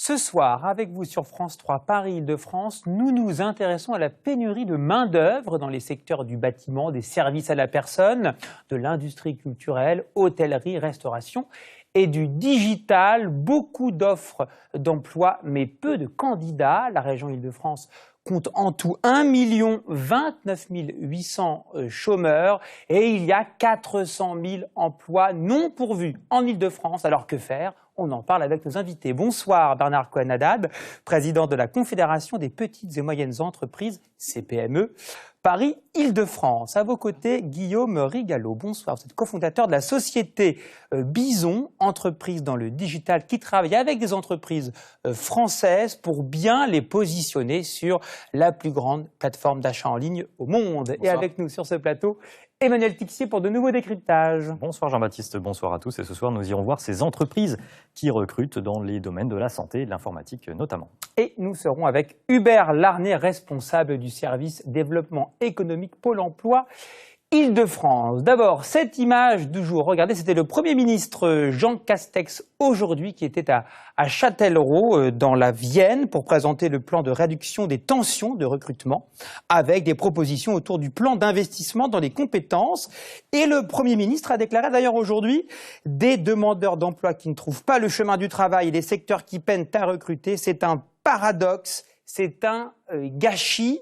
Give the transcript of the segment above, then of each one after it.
Ce soir, avec vous sur France 3 Paris-Île-de-France, nous nous intéressons à la pénurie de main-d'œuvre dans les secteurs du bâtiment, des services à la personne, de l'industrie culturelle, hôtellerie, restauration et du digital. Beaucoup d'offres d'emploi, mais peu de candidats. La région Île-de-France compte en tout 1 029 800 chômeurs et il y a 400 000 emplois non pourvus en Île-de-France. Alors que faire ? On en parle avec nos invités. Bonsoir Bernard Cohen-Haddad, président de la Confédération des petites et moyennes entreprises, CPME, Paris-Île-de-France. À vos côtés, Guillaume Rigalo. Bonsoir, vous êtes cofondateur de la société Bison, entreprise dans le digital qui travaille avec des entreprises françaises pour bien les positionner sur la plus grande plateforme d'achat en ligne au monde. Bonsoir. Et avec nous sur ce plateau, Emmanuel Tixier pour de nouveaux décryptages. Bonsoir Jean-Baptiste, bonsoir à tous. Et ce soir, nous irons voir ces entreprises qui recrutent dans les domaines de la santé et de l'informatique notamment. Et nous serons avec Hubert Larnay, responsable du service développement économique Pôle emploi Île-de-France. D'abord, cette image du jour, regardez, c'était le Premier ministre Jean Castex aujourd'hui qui était à Châtellerault dans la Vienne pour présenter le plan de réduction des tensions de recrutement avec des propositions autour du plan d'investissement dans les compétences. Et le Premier ministre a déclaré d'ailleurs aujourd'hui des demandeurs d'emploi qui ne trouvent pas le chemin du travail et les secteurs qui peinent à recruter. C'est un paradoxe. C'est un gâchis.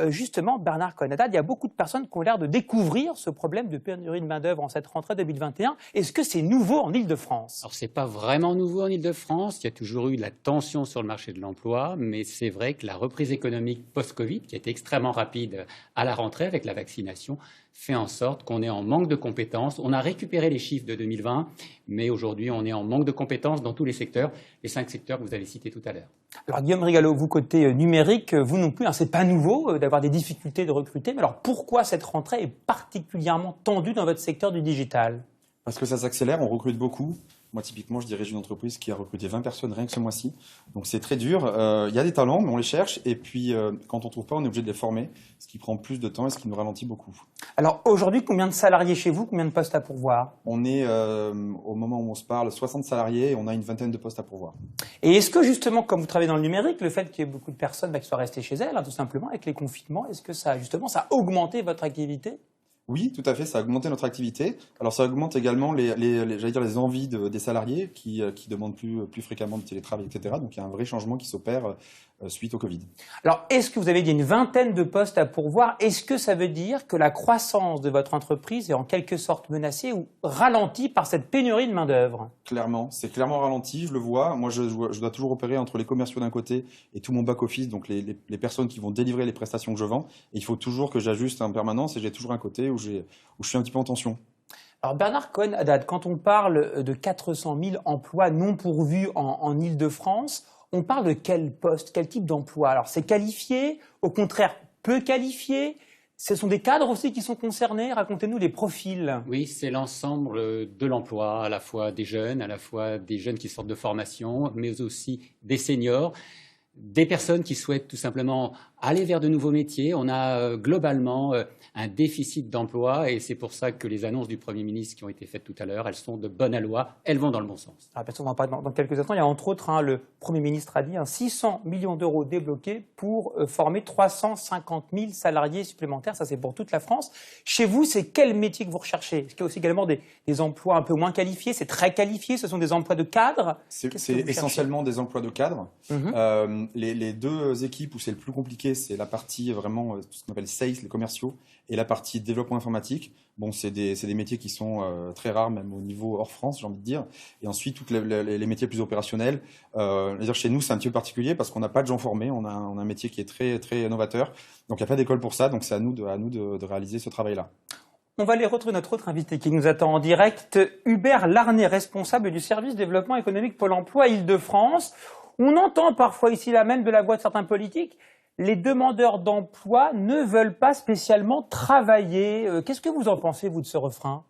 Justement, Bernard Cohen-Haddad, il y a beaucoup de personnes qui ont l'air de découvrir ce problème de pénurie de main-d'œuvre en cette rentrée 2021. Est-ce que c'est nouveau en Île-de-France ? Alors, ce n'est pas vraiment nouveau en Île-de-France. Il y a toujours eu de la tension sur le marché de l'emploi, mais c'est vrai que la reprise économique post-Covid, qui a été extrêmement rapide à la rentrée avec la vaccination, fait en sorte qu'on est en manque de compétences. On a récupéré les chiffres de 2020, mais aujourd'hui, on est en manque de compétences dans tous les secteurs, les 5 secteurs que vous avez cités tout à l'heure. Alors Guillaume Rigalo, vous côté numérique, vous non plus, c'est pas nouveau d'avoir des difficultés de recruter, mais alors pourquoi cette rentrée est particulièrement tendue dans votre secteur du digital ? Parce que ça s'accélère, on recrute beaucoup. Moi, typiquement, je dirige une entreprise qui a recruté 20 personnes rien que ce mois-ci. Donc, c'est très dur. Il y a des talents, mais on les cherche. Et puis, quand on ne trouve pas, on est obligé de les former, ce qui prend plus de temps et ce qui nous ralentit beaucoup. Alors, aujourd'hui, combien de salariés chez vous ? Combien de postes à pourvoir ? On est, au moment où on se parle, 60 salariés et on a une vingtaine de postes à pourvoir. Et est-ce que, justement, comme vous travaillez dans le numérique, le fait qu'il y ait beaucoup de personnes qui soient restées chez elles, tout simplement, avec les confinements, est-ce que ça, justement, ça a augmenté votre activité ? Oui, tout à fait, ça a augmenté notre activité. Alors ça augmente également les envies des salariés qui demandent plus fréquemment de télétravail, etc. Donc il y a un vrai changement qui s'opère suite au Covid. Alors est-ce que vous avez dit une vingtaine de postes à pourvoir ? Est-ce que ça veut dire que la croissance de votre entreprise est en quelque sorte menacée ou ralentie par cette pénurie de main-d'œuvre ? Clairement, c'est clairement ralenti, je le vois. Moi, je dois toujours opérer entre les commerciaux d'un côté et tout mon back-office, donc les personnes qui vont délivrer les prestations que je vends. Et il faut toujours que j'ajuste en permanence et j'ai toujours un côté où je suis un petit peu en tension. Alors Bernard Cohen-Haddad, quand on parle de 400 000 emplois non pourvus en Île-de-France, on parle de quel poste, quel type d'emploi ? Alors c'est qualifié, au contraire peu qualifié ? Ce sont des cadres aussi qui sont concernés. Racontez-nous les profils. Oui, c'est l'ensemble de l'emploi, à la fois des jeunes qui sortent de formation, mais aussi des seniors, des personnes qui souhaitent tout simplement aller vers de nouveaux métiers. On a globalement un déficit d'emploi et c'est pour ça que les annonces du Premier ministre qui ont été faites tout à l'heure, elles sont de bonne aloi, elles vont dans le bon sens. Alors, on va en parler dans quelques instants. Il y a entre autres, le Premier ministre a dit 600 millions d'euros débloqués pour former 350 000 salariés supplémentaires. Ça, c'est pour toute la France. Chez vous, c'est quel métier que vous recherchez ? Est-ce qu'il y a aussi également des emplois un peu moins qualifiés ? C'est très qualifié ? Ce sont des emplois de cadres ? C'est essentiellement des emplois de cadres. Les deux équipes où c'est le plus compliqué, c'est la partie vraiment, tout ce qu'on appelle sales, les commerciaux, et la partie développement informatique. Bon, c'est des métiers qui sont très rares, même au niveau hors France, j'ai envie de dire. Et ensuite, tous les métiers plus opérationnels. Chez nous, c'est un petit peu particulier parce qu'on n'a pas de gens formés. On a un métier qui est très, très novateur. Donc, il n'y a pas d'école pour ça. Donc, c'est à nous de réaliser ce travail-là. On va aller retrouver notre autre invité qui nous attend en direct, Hubert Larnay, responsable du service développement économique Pôle emploi Île-de-France. On entend parfois ici là même de la voix de certains politiques, les demandeurs d'emploi ne veulent pas spécialement travailler. Qu'est-ce que vous en pensez, vous, de ce refrain ?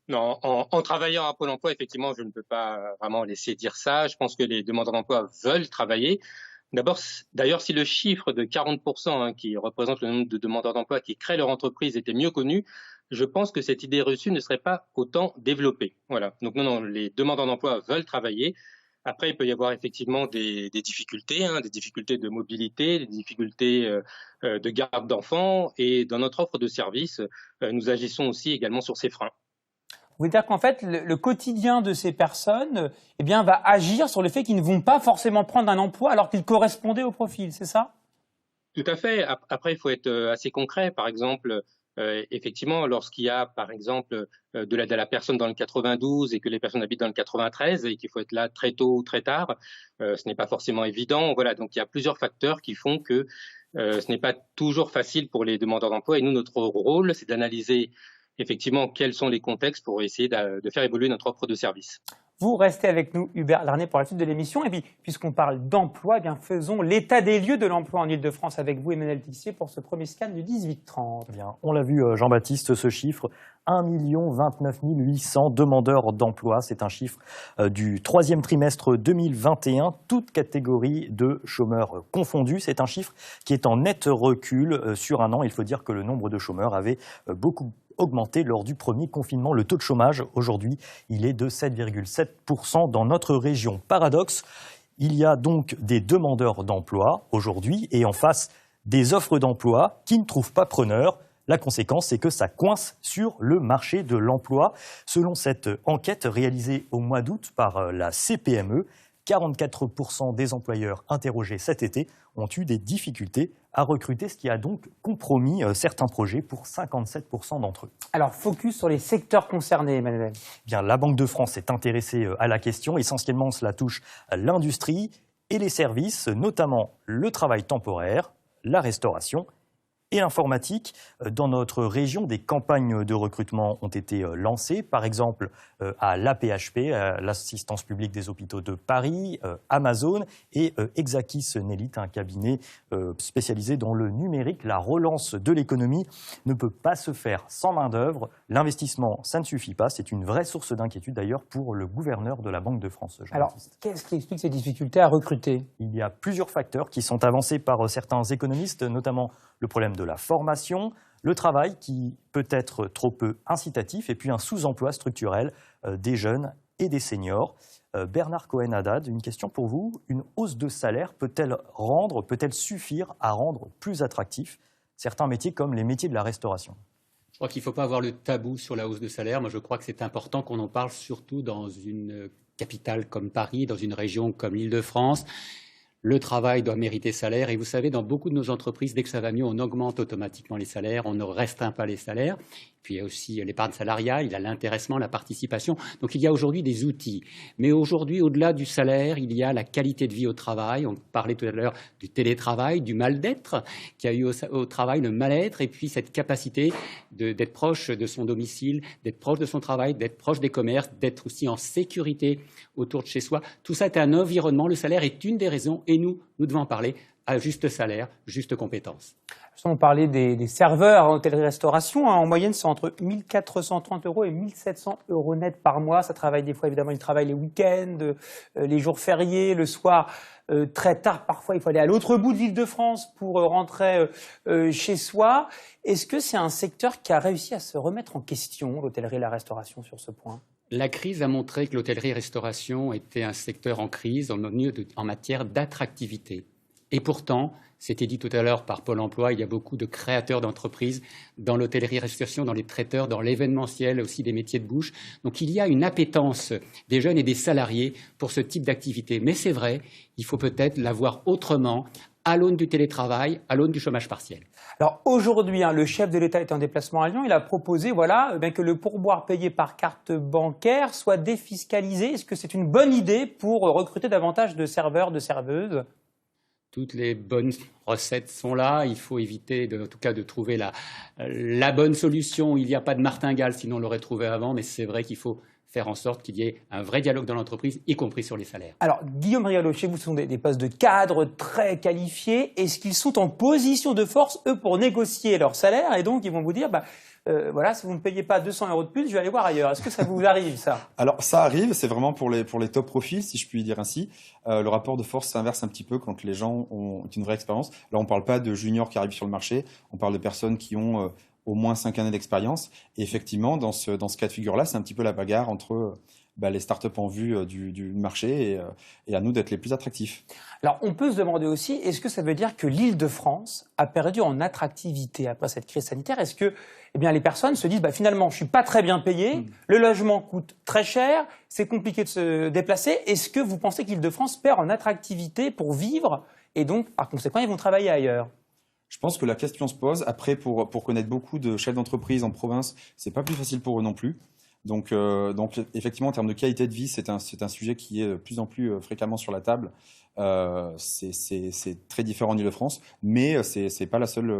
Non, en travaillant à Pôle emploi, effectivement, je ne peux pas vraiment laisser dire ça. Je pense que les demandeurs d'emploi veulent travailler. D'ailleurs, si le chiffre de 40% qui représente le nombre de demandeurs d'emploi qui créent leur entreprise était mieux connu, je pense que cette idée reçue ne serait pas autant développée. Voilà. Donc non, les demandeurs d'emploi veulent travailler. Après, il peut y avoir effectivement des difficultés, des difficultés de mobilité, des difficultés de garde d'enfants. Et dans notre offre de service, nous agissons aussi également sur ces freins. Vous voulez dire qu'en fait, le quotidien de ces personnes va agir sur le fait qu'ils ne vont pas forcément prendre un emploi alors qu'ils correspondaient au profil, c'est ça? Tout à fait. Après, il faut être assez concret. Par exemple, effectivement, lorsqu'il y a, par exemple, de l'aide à la personne dans le 92 et que les personnes habitent dans le 93 et qu'il faut être là très tôt ou très tard, ce n'est pas forcément évident. Voilà, donc il y a plusieurs facteurs qui font que ce n'est pas toujours facile pour les demandeurs d'emploi. Et nous, notre rôle, c'est d'analyser effectivement quels sont les contextes pour essayer de faire évoluer notre offre de service. Vous restez avec nous, Hubert Larné, pour la suite de l'émission. Et puis, puisqu'on parle d'emploi, faisons l'état des lieux de l'emploi en Ile-de-France avec vous, Emmanuel Tissier, pour ce premier scan du 18-30. Bien, on l'a vu, Jean-Baptiste, ce chiffre, 1 29 800 demandeurs d'emploi. C'est un chiffre du troisième trimestre 2021, toutes catégories de chômeurs confondus. C'est un chiffre qui est en net recul sur un an. Il faut dire que le nombre de chômeurs avait beaucoup augmenté lors du premier confinement. Le taux de chômage, aujourd'hui, il est de 7,7% dans notre région. Paradoxe, il y a donc des demandeurs d'emploi aujourd'hui et en face des offres d'emploi qui ne trouvent pas preneur. La conséquence, c'est que ça coince sur le marché de l'emploi. Selon cette enquête réalisée au mois d'août par la CPME, 44% des employeurs interrogés cet été ont eu des difficultés à recruter, ce qui a donc compromis certains projets pour 57% d'entre eux. Alors, focus sur les secteurs concernés, Emmanuel. Bien, la Banque de France est intéressée à la question. Essentiellement, cela touche l'industrie et les services, notamment le travail temporaire, la restauration et l'informatique. Dans notre région, des campagnes de recrutement ont été lancées, par exemple à l'APHP, l'Assistance publique des hôpitaux de Paris, Amazon et Exakis Nelite, un cabinet spécialisé dans le numérique. La relance de l'économie ne peut pas se faire sans main-d'œuvre. L'investissement, ça ne suffit pas. C'est une vraie source d'inquiétude d'ailleurs pour le gouverneur de la Banque de France. Alors, qu'est-ce qui explique ces difficultés à recruter? Il y a plusieurs facteurs qui sont avancés par certains économistes, notamment le problème de la formation, le travail qui peut être trop peu incitatif et puis un sous-emploi structurel des jeunes et des seniors. Bernard Cohen-Haddad, une question pour vous. Une hausse de salaire peut-elle suffire à rendre plus attractifs certains métiers comme les métiers de la restauration? Je crois qu'il ne faut pas avoir le tabou sur la hausse de salaire. Moi, je crois que c'est important qu'on en parle surtout dans une capitale comme Paris, dans une région comme l'Île-de-France. Le travail doit mériter salaire. Et vous savez, dans beaucoup de nos entreprises, dès que ça va mieux, on augmente automatiquement les salaires, on ne restreint pas les salaires. Puis il y a aussi l'épargne salariale, il y a l'intéressement, la participation. Donc il y a aujourd'hui des outils. Mais aujourd'hui, au-delà du salaire, il y a la qualité de vie au travail. On parlait tout à l'heure du télétravail, du mal-d'être, qui a eu au travail le mal-être, et puis cette capacité d'être proche de son domicile, d'être proche de son travail, d'être proche des commerces, d'être aussi en sécurité autour de chez soi. Tout ça est un environnement. Le salaire est une des raisons, et nous devons en parler à juste salaire, juste compétence. On parlait des serveurs en hôtellerie-restauration. En moyenne, c'est entre 1 430 € et 1 700 € net par mois. Ça travaille des fois, évidemment, ils travaillent les week-ends, les jours fériés, le soir, très tard. Parfois, il faut aller à l'autre bout de l'Île-de-France pour rentrer chez soi. Est-ce que c'est un secteur qui a réussi à se remettre en question, l'hôtellerie et la restauration, sur ce point ? La crise a montré que l'hôtellerie-restauration était un secteur en crise en matière d'attractivité. Et pourtant, c'était dit tout à l'heure par Pôle emploi, il y a beaucoup de créateurs d'entreprises dans l'hôtellerie-restauration, dans les traiteurs, dans l'événementiel, aussi des métiers de bouche. Donc il y a une appétence des jeunes et des salariés pour ce type d'activité. Mais c'est vrai, il faut peut-être la voir autrement, à l'aune du télétravail, à l'aune du chômage partiel. Alors aujourd'hui, le chef de l'État est en déplacement à Lyon. Il a proposé que le pourboire payé par carte bancaire soit défiscalisé. Est-ce que c'est une bonne idée pour recruter davantage de serveurs, de serveuses ? Toutes les bonnes recettes sont là. Il faut éviter, en tout cas, de trouver la bonne solution. Il n'y a pas de martingale, sinon on l'aurait trouvé avant. Mais c'est vrai qu'il faut faire en sorte qu'il y ait un vrai dialogue dans l'entreprise, y compris sur les salaires. Alors, Guillaume Riolo, chez vous, ce sont des postes de cadres très qualifiés. Est-ce qu'ils sont en position de force, eux, pour négocier leur salaire? Et donc, ils vont vous dire, si vous ne payez pas 200 € de plus, je vais aller voir ailleurs. Est-ce que ça vous arrive, ça? Alors, ça arrive, c'est vraiment pour les top profils, si je puis dire ainsi. Le rapport de force s'inverse un petit peu quand les gens ont une vraie expérience. Là, on ne parle pas de juniors qui arrivent sur le marché, on parle de personnes qui ont au moins 5 années d'expérience. Et effectivement, dans ce cas de figure-là, c'est un petit peu la bagarre entre les startups en vue du marché et à nous d'être les plus attractifs. Alors, on peut se demander aussi, est-ce que ça veut dire que l'Île-de-France a perdu en attractivité après cette crise sanitaire? Est-ce que les personnes se disent finalement, je suis pas très bien payé, le logement coûte très cher, c'est compliqué de se déplacer. Est-ce que vous pensez que l'Île-de-France perd en attractivité pour vivre et donc, par conséquent, ils vont travailler ailleurs? Je pense que la question se pose. Après, pour connaître beaucoup de chefs d'entreprise en province, c'est pas plus facile pour eux non plus. Donc effectivement, en termes de qualité de vie, c'est un sujet qui est de plus en plus fréquemment sur la table. C'est très différent en Île-de-France, mais c'est pas la seul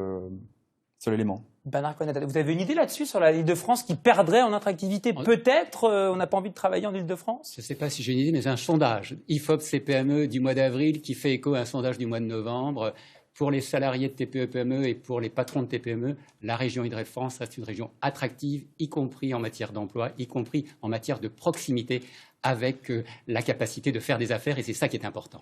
élément. Bernard Conat, vous avez une idée là-dessus sur l'Île-de-France qui perdrait en attractivité? Peut-être on n'a pas envie de travailler en Île-de-France? Je ne sais pas si j'ai une idée, mais c'est un sondage IFOP-CPME du mois d'avril qui fait écho à un sondage du mois de novembre. Pour les salariés de TPE-PME et pour les patrons de TPME, la région Île-de-France reste une région attractive, y compris en matière d'emploi, y compris en matière de proximité avec la capacité de faire des affaires, et c'est ça qui est important.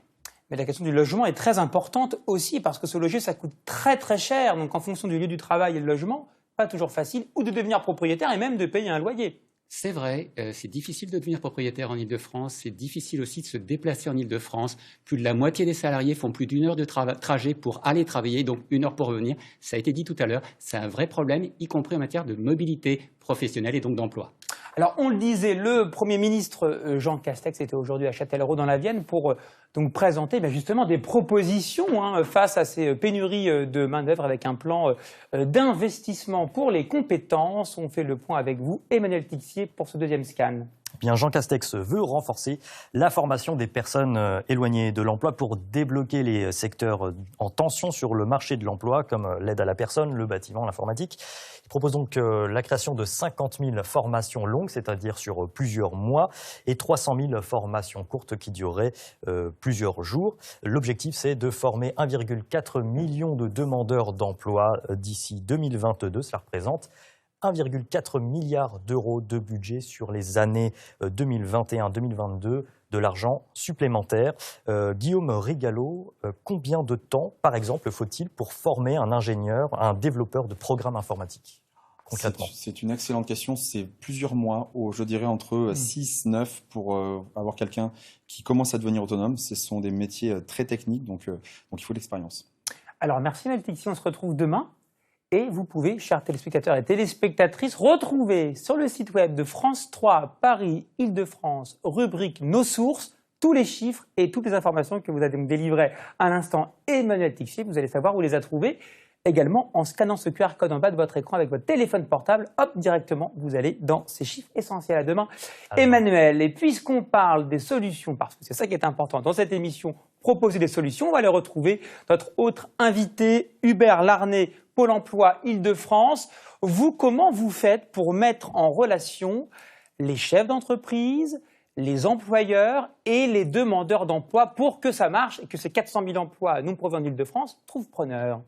Mais la question du logement est très importante aussi parce que se loger, ça coûte très très cher. Donc en fonction du lieu du travail et le logement, pas toujours facile, ou de devenir propriétaire et même de payer un loyer. C'est vrai, c'est difficile de devenir propriétaire en Île-de-France, c'est difficile aussi de se déplacer en Île-de-France. Plus de la moitié des salariés font plus d'1 heure de trajet pour aller travailler, donc 1 heure pour revenir. Ça a été dit tout à l'heure, c'est un vrai problème, y compris en matière de mobilité professionnelle et donc d'emploi. Alors, on le disait, le Premier ministre Jean Castex était aujourd'hui à Châtellerault dans la Vienne pour donc présenter justement des propositions face à ces pénuries de main-d'œuvre avec un plan d'investissement pour les compétences. On fait le point avec vous, Emmanuel Tixier, pour ce deuxième scan. Bien, Jean Castex veut renforcer la formation des personnes éloignées de l'emploi pour débloquer les secteurs en tension sur le marché de l'emploi, comme l'aide à la personne, le bâtiment, l'informatique. Il propose donc la création de 50 000 formations longues, c'est-à-dire sur plusieurs mois, et 300 000 formations courtes qui dureraient plusieurs jours. L'objectif, c'est de former 1,4 million de demandeurs d'emploi d'ici 2022. Cela représente 1,4 milliard d'euros de budget sur les années 2021-2022, de l'argent supplémentaire. Guillaume Rigalot, combien de temps, par exemple, faut-il pour former un ingénieur, un développeur de programmes informatiques, concrètement? C'est une excellente question. C'est plusieurs mois, je dirais entre 6, 9 pour avoir quelqu'un qui commence à devenir autonome. Ce sont des métiers très techniques, donc il faut de l'expérience. Alors, merci Emmanuel Tixier, on se retrouve demain. Et vous pouvez, chers téléspectateurs et téléspectatrices, retrouver sur le site web de France 3 Paris Île-de-France, rubrique Nos sources, tous les chiffres et toutes les informations que vous avez délivrées à l'instant Emmanuel Tixier. Vous allez savoir où les a trouvées. Également, en scannant ce QR code en bas de votre écran avec votre téléphone portable, hop, directement, vous allez dans ces chiffres essentiels. À demain, Emmanuel. Et puisqu'on parle des solutions, parce que c'est ça qui est important dans cette émission, proposer des solutions, on va aller retrouver notre autre invité, Hubert Larnay, Pôle emploi Île-de-France. Vous, comment vous faites pour mettre en relation les chefs d'entreprise, les employeurs et les demandeurs d'emploi pour que ça marche et que ces 400 000 emplois non pourvus en Île-de-France trouvent preneur?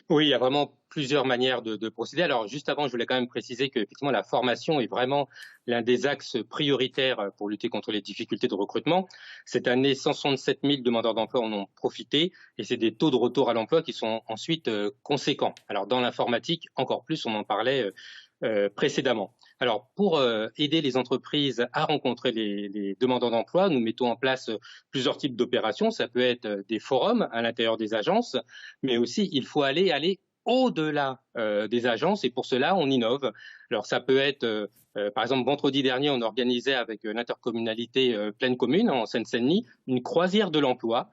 Oui, il y a vraiment plusieurs manières de procéder. Alors, juste avant, je voulais quand même préciser que effectivement, la formation est vraiment l'un des axes prioritaires pour lutter contre les difficultés de recrutement. Cette année, 167 000 demandeurs d'emploi en ont profité et c'est des taux de retour à l'emploi qui sont ensuite conséquents. Alors, dans l'informatique, encore plus, on en parlait précédemment. Alors, pour aider les entreprises à rencontrer les demandeurs d'emploi, nous mettons en place plusieurs types d'opérations. Ça peut être des forums à l'intérieur des agences, mais aussi il faut aller au-delà des agences et pour cela, on innove. Alors, ça peut être, par exemple, vendredi dernier, on organisait avec l'intercommunalité Pleine Commune en Seine-Saint-Denis une croisière de l'emploi.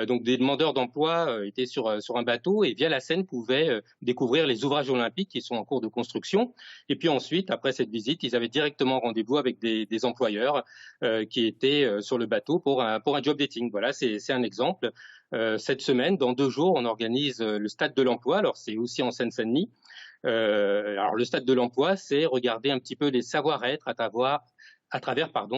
Donc des demandeurs d'emploi étaient sur un bateau et via la Seine pouvaient découvrir les ouvrages olympiques qui sont en cours de construction. Et puis ensuite, après cette visite, ils avaient directement rendez-vous avec des employeurs qui étaient sur le bateau pour un job dating. Voilà, c'est un exemple. Cette semaine, dans 2 jours, on organise le Stade de l'Emploi. Alors c'est aussi en Seine-Saint-Denis. Alors le Stade de l'Emploi, c'est regarder un petit peu les savoir-être à travers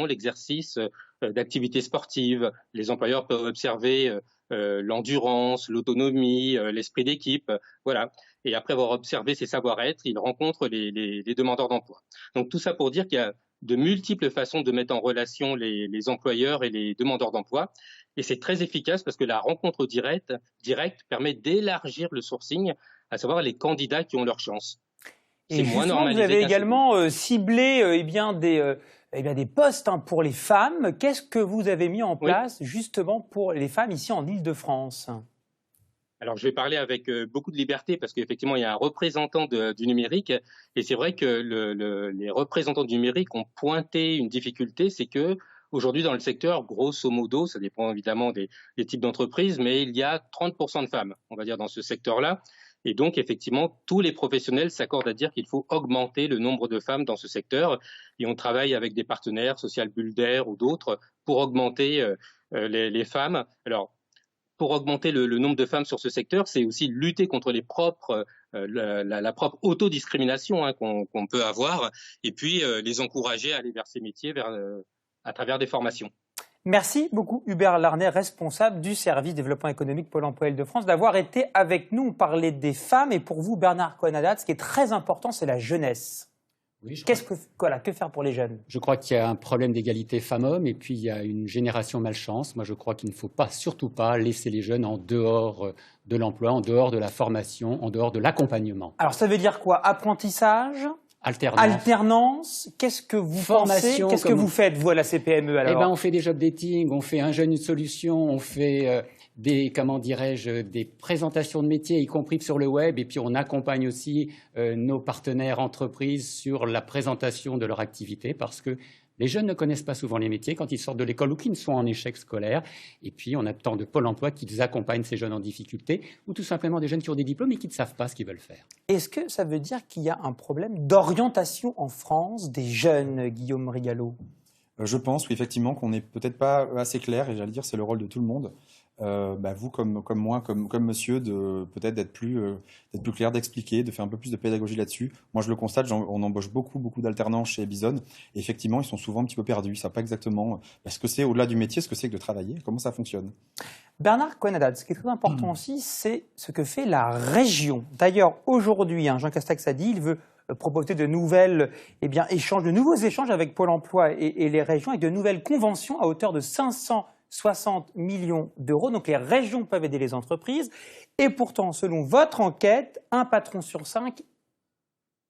l'exercice d'activités sportives. Les employeurs peuvent observer l'endurance, l'autonomie, l'esprit d'équipe, voilà. Et après avoir observé ces savoir-être, ils rencontrent les demandeurs d'emploi. Donc tout ça pour dire qu'il y a de multiples façons de mettre en relation les employeurs et les demandeurs d'emploi. Et c'est très efficace parce que la rencontre directe permet d'élargir le sourcing, à savoir les candidats qui ont leur chance. Et justement, vous avez également ciblé des postes pour les femmes. Qu'est-ce que vous avez mis en place justement pour les femmes ici en Île-de-France? Alors, je vais parler avec beaucoup de liberté parce qu'effectivement, il y a un représentant du numérique. Et c'est vrai que les représentants du numérique ont pointé une difficulté, c'est que aujourd'hui, dans le secteur, grosso modo, ça dépend évidemment des types d'entreprises, mais il y a 30% de femmes, on va dire, dans ce secteur-là. Et donc, effectivement, tous les professionnels s'accordent à dire qu'il faut augmenter le nombre de femmes dans ce secteur. Et on travaille avec des partenaires, Social Builder ou d'autres, pour augmenter les femmes. Alors, pour augmenter le nombre de femmes sur ce secteur, c'est aussi lutter contre la propre autodiscrimination qu'on peut avoir, et puis les encourager à aller vers ces métiers à travers des formations. Merci beaucoup Hubert Larnay, responsable du service développement économique Pôle emploi Île-de-France, d'avoir été avec nous. On parlait des femmes et pour vous, Bernard Cohen-Haddad, ce qui est très important, c'est la jeunesse. Oui, que faire pour les jeunes? Je crois qu'il y a un problème d'égalité femmes-hommes et puis il y a une génération malchance. Moi, je crois qu'il ne faut surtout pas laisser les jeunes en dehors de l'emploi, en dehors de la formation, en dehors de l'accompagnement. Alors, ça veut dire quoi? Apprentissage? Alternance. Qu'est-ce que vous pensez? Qu'est-ce que vous faites, vous, à la CPME, alors? On fait des job dating, on fait un jeune, une solution, on fait des présentations de métiers, y compris sur le web, et puis on accompagne aussi nos partenaires entreprises sur la présentation de leur activité, parce que les jeunes ne connaissent pas souvent les métiers quand ils sortent de l'école ou qu'ils sont en échec scolaire. Et puis, on a tant de Pôle emploi qui accompagnent ces jeunes en difficulté ou tout simplement des jeunes qui ont des diplômes et qui ne savent pas ce qu'ils veulent faire. Est-ce que ça veut dire qu'il y a un problème d'orientation en France des jeunes, Guillaume Rigalot? Je pense, oui, effectivement, qu'on n'est peut-être pas assez clair, et j'allais dire c'est le rôle de tout le monde. Vous comme moi, comme monsieur, peut-être d'être plus clair, d'expliquer, de faire un peu plus de pédagogie là-dessus. Moi, je le constate, on embauche beaucoup d'alternants chez Bison. Et effectivement, ils sont souvent un petit peu perdus. Ils ne savent pas exactement ce que c'est au-delà du métier, ce que c'est que de travailler, comment ça fonctionne. Bernard Cohen-Haddad, ce qui est très important aussi, c'est ce que fait la région. D'ailleurs, aujourd'hui, Jean Castex a dit, il veut proposer de nouveaux échanges avec Pôle emploi et les régions, avec de nouvelles conventions à hauteur de 560 millions d'euros. Donc les régions peuvent aider les entreprises. Et pourtant, selon votre enquête, un patron sur 5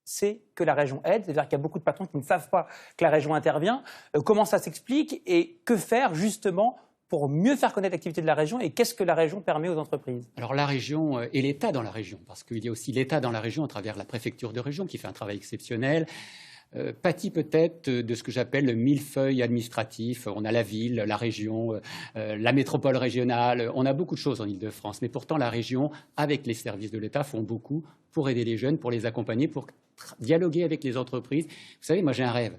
sait que la région aide. C'est-à-dire qu'il y a beaucoup de patrons qui ne savent pas que la région intervient. Comment ça s'explique et que faire justement pour mieux faire connaître l'activité de la région et qu'est-ce que la région permet aux entreprises? Alors la région et l'État dans la région, parce qu'il y a aussi l'État dans la région à travers la préfecture de région qui fait un travail exceptionnel. Pâtit peut-être de ce que j'appelle le millefeuille administratif. On a la ville, la région, la métropole régionale. On a beaucoup de choses en Île-de-France. Mais pourtant, la région, avec les services de l'État, font beaucoup pour aider les jeunes, pour les accompagner, pour dialoguer avec les entreprises. Vous savez, moi j'ai un rêve.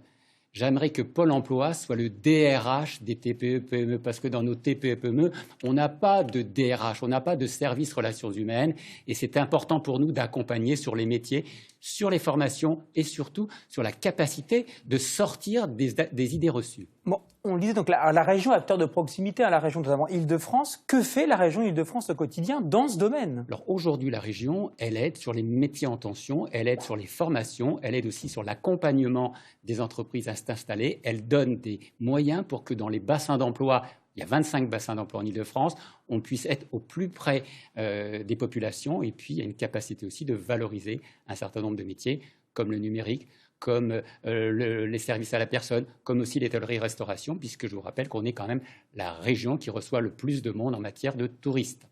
J'aimerais que Pôle emploi soit le DRH des TPE-PME, parce que dans nos TPE-PME, on n'a pas de DRH, on n'a pas de service relations humaines, et c'est important pour nous d'accompagner sur les métiers, sur les formations et surtout sur la capacité de sortir des idées reçues. Bon, on le disait donc la région est acteur de proximité, la région notamment Île-de-France. Que fait la région Île-de-France au quotidien dans ce domaine? Alors aujourd'hui, la région, elle aide sur les métiers en tension, elle aide sur les formations, elle aide aussi sur l'accompagnement des entreprises à s'installer. Elle donne des moyens pour que dans les bassins d'emploi, il y a 25 bassins d'emploi en Île-de-France, on puisse être au plus près des populations. Et puis, il y a une capacité aussi de valoriser un certain nombre de métiers, comme le numérique, comme les services à la personne, comme aussi l'hôtellerie-restauration, puisque je vous rappelle qu'on est quand même la région qui reçoit le plus de monde en matière de touristes.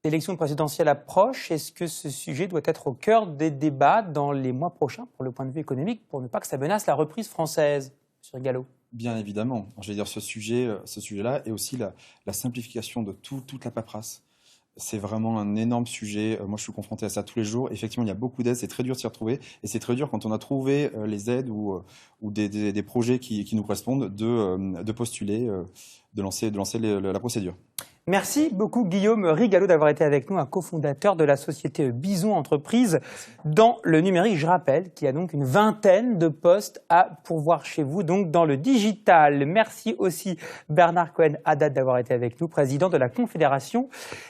L'élection présidentielle approche. Est-ce que ce sujet doit être au cœur des débats dans les mois prochains, pour le point de vue économique, pour ne pas que ça menace la reprise française, M. Gallo? Bien évidemment. Je vais dire ce sujet-là et aussi la simplification de toute la paperasse. C'est vraiment un énorme sujet. Moi, je suis confronté à ça tous les jours. Effectivement, il y a beaucoup d'aides. C'est très dur de s'y retrouver. Et c'est très dur quand on a trouvé les aides ou des projets qui nous correspondent de postuler, de lancer la procédure. Merci beaucoup Guillaume Rigalot d'avoir été avec nous, un cofondateur de la société Bison Entreprises dans le numérique. Je rappelle qu'il y a donc une vingtaine de postes à pourvoir chez vous, donc dans le digital. Merci aussi Bernard Cohen-Haddad d'avoir été avec nous, président de la Confédération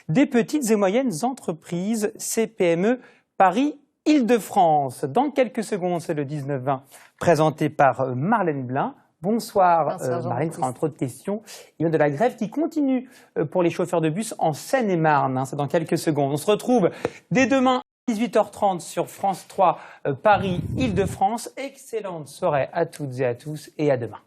des petites et moyennes entreprises CPME Paris-Île-de-France. Dans quelques secondes, c'est le 19-20 présenté par Marlène Blin. Bonsoir, Marine, fera entre autres questions. Il y a de la grève qui continue pour les chauffeurs de bus en Seine-et-Marne. C'est dans quelques secondes. On se retrouve dès demain. 18h30 sur France 3, Paris, Île-de-France. Excellente soirée à toutes et à tous et à demain.